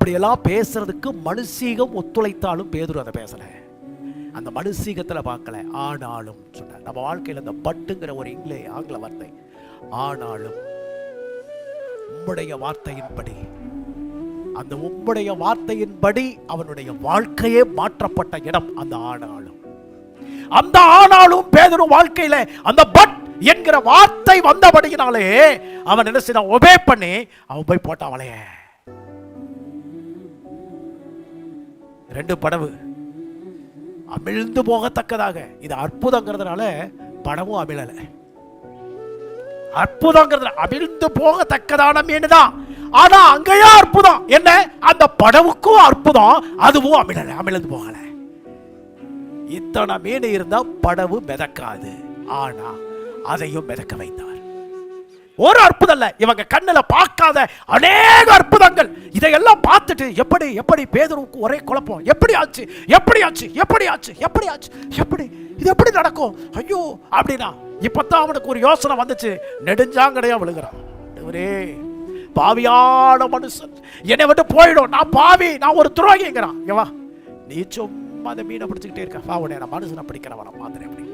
இப்படியெல்லாம் பேசுறதுக்கு மனுஷீகம் ஒத்துழைத்தாலும் பேதுரு அதை பேசல. அந்த மனுஷீகத்துல பார்க்கல. ஆனாலும் சொன்ன நம்ம வாழ்க்கையில் இந்த பட்டுங்கிற ஒரு ஆங்கில வார்த்தை, ஆனாலும் உம்முடைய வார்த்தையின்படி, அந்த உம்முடைய வார்த்தையின்படி அவனுடைய வாழ்க்கையே மாற்றப்பட்ட இடம் அந்த ஆனாலும். அந்த ஆனாலும் பேதுரு வாழ்க்கையில அந்த பட் என்கிற வார்த்தை வந்தபடியினாலே அவன் என்ன செய்தான்? ஒபே பண்ணி அவன் போய் போட்டான் அவளைய. 2 படகு அமிழ்ந்து போகத்தக்கதாக. இது அற்புதங்கிறதுனால படமும் அமிழல. அற்புதங்கிறது அமிழ்ந்து போகத்தக்கதான மீன் தான். ஆனா அங்கேயே அற்புதம் என்ன? அந்த படவுக்கும் அற்புதம், அதுவும் அமிழ்ந்து போகல. இத்தனை மீன் இருந்தா படவு மிதக்காது. ஆனா அதையும் மிதக்க வைத்தார். ஒரு அற்புதம் இல்ல, இவங்க கண்ணுல பார்க்காத அநேக அற்புதங்கள். இதையெல்லாம் பார்த்துட்டு எப்படி எப்படி பேதுருவுக்கு ஒரே குழப்பம். எப்படி ஆச்சு, எப்படி ஆச்சு, எப்படி ஆச்சு, எப்படி ஆச்சு, எப்படி இது எப்படி நடக்கும், ஐயோ அப்படின்னா இப்பதான் அவனுக்கு ஒரு யோசனை வந்துச்சு. நெடுஞ்சாங்கடையா விழுகிறான். ஒரே பாவியான மனுஷன், என்னை விட்டு போயிடும், நான் பாவி, நான் ஒரு துரோகிங்கிறான். ஏவா நீ சும்மா அந்த மீனை பிடிச்சுக்கிட்டே இருக்க, உடனே நான் மனுஷனை பிடிக்கிறவன மாதிரி அப்படி